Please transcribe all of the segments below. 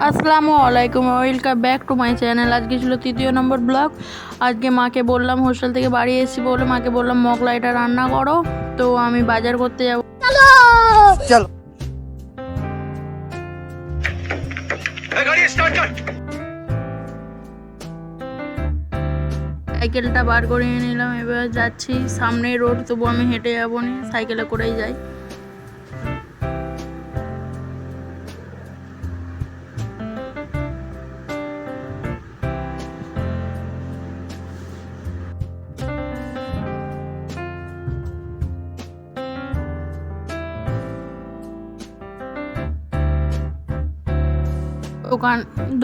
আসসালামু আলাইকুম, welcome back to my channel. আজকে ছিল তৃতীয় নম্বর ব্লগ। আজকে মাকে বললাম, হোস্টেল থেকে বাড়ি এসেছি বলে মাকে বললাম মোগলাইটা রান্না করো। তো আমি বাজার করতে যাব। চলো সাইকেলটা বার করে নিলাম। এবার যাচ্ছি, সামনে রোড, তবু আমি হেঁটে যাবো না, সাইকেলে করেই যাই।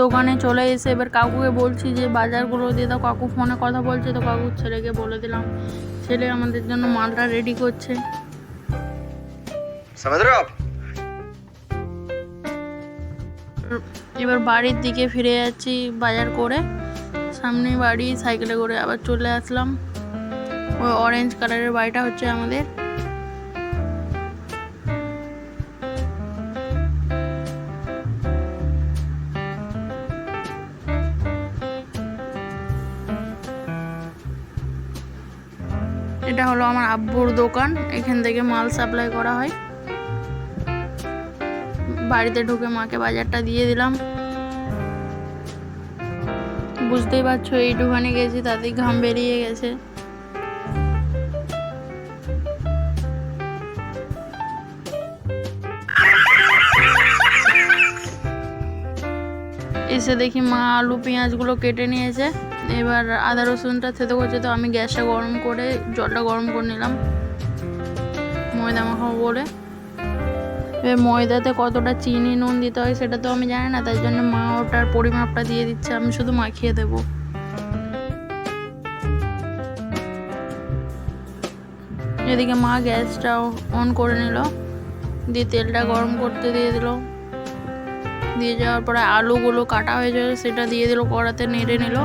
দোকানে চলে এসে এবার কাকুকে বলছি যে বাজারগুলো দিয়ে দাও। কাকু ফোনে কথা বলছে, তো কাকুর ছেলেকে বলে দিলাম। ছেলে আমাদের জন্য মালটা রেডি করছে। এবার বাড়ির দিকে ফিরে যাচ্ছি বাজার করে। সামনে বাড়ি, সাইকেলে করে আবার চলে আসলাম। ওই অরেঞ্জ কালারের বাড়িটা হচ্ছে আমাদের। এটা হলো আমার আব্বুর দোকান, এখান থেকে মাল সাপ্লাই করা হয়। বাড়িতে ঢুকে মাকে বাজারটা দিয়ে দিলাম। বুঝতেই পারছো, এইটুখানি গেছি তাতেই ঘাম বেরিয়ে গেছে। এসে দেখি মা আলু পেঁয়াজগুলো কেটে নিয়েছে। এবার আদা রসুনটা থেতো করছে, তো আমি গ্যাসটা গরম করে জলটা গরম করে নিলাম ময়দা মাখাবো বলে। এবার ময়দাতে কতটা চিনি নুন দিতে হয় সেটা তো আমি জানি না, তাই জন্য মা ওটার পরিমাপটা দিয়ে দিচ্ছে, আমি শুধু মাখিয়ে দেবো। এদিকে মা গ্যাসটা অন করে নিল, দিয়ে তেলটা গরম করতে দিয়ে দিল। দিয়ে যাওয়ার পরে আলুগুলো কাটা হয়ে যাবে সেটা দিয়ে দিল, কড়াতে নেড়ে নিল।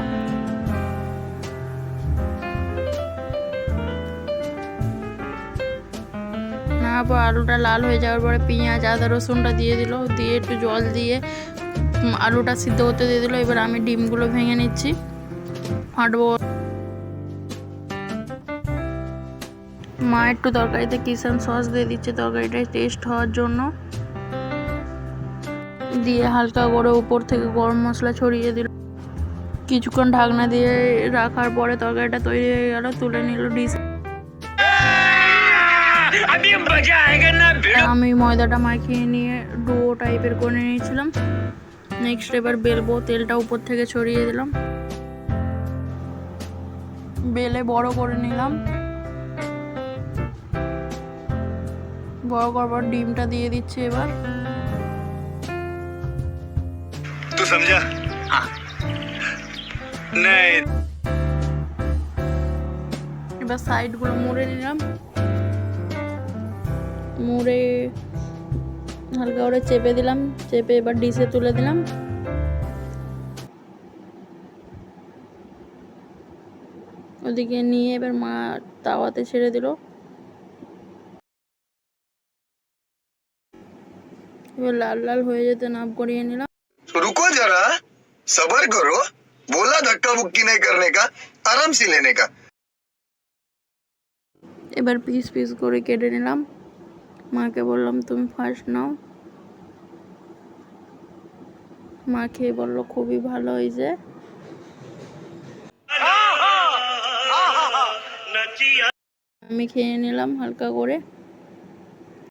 পর আলুটা লাল হয়ে যাওয়ার পরে পেঁয়াজ আদা রসুনটা দিয়ে দিল, দিয়ে একটু জল দিয়ে আলুটা সিদ্ধ করতে দিয়ে দিল। এবার আমি ডিমগুলো ভেঙে নিচ্ছি, ফাটবো। মা একটু তরকারিতে কিষান সস দিয়ে দিচ্ছে তরকারিটা টেস্ট হওয়ার জন্য, দিয়ে হালকা করে উপর থেকে গরম মশলা ছড়িয়ে দিল। কিছুক্ষণ ঢাকনা দিয়ে রাখার পরে তরকারিটা তৈরি হয়ে গেল, তুলে নিল ডিশ। আমি ময়দাটা মাখিয়ে নিয়ে ডো টাইপের করে নিয়েছিলাম। নেক্সট এবার বেলবো, তেলটা উপর থেকে ছড়িয়ে দিলাম, বেলে বড় করে নিলাম। বড় করবার ডিমটা দিয়ে দিচ্ছি এবার। तू समझा? नहीं। এবার সাইডগুলো মুড়ে নিলাম, মুড়ে হালকা করে চেপে দিলাম, চেপে এবার ডিশে তুলে দিলাম। ওদিকে নিয়ে এবার মা তাওয়াতে ছেড়ে দিল। এবার লাল লাল হয়ে যেতে নাপ করিয়ে নিলাম। रुको जरा, सबर करो, बोला धक्का मुक्की नहीं करने का, आराम से लेने का। এবার পিস পিস করে কেটে নিলাম। মাকে বললাম তুমি ফার্স্ট নাও। মা খেয়ে বললো খুবই ভালো হয়েছে। আমি খেয়ে নিলাম হালকা করে।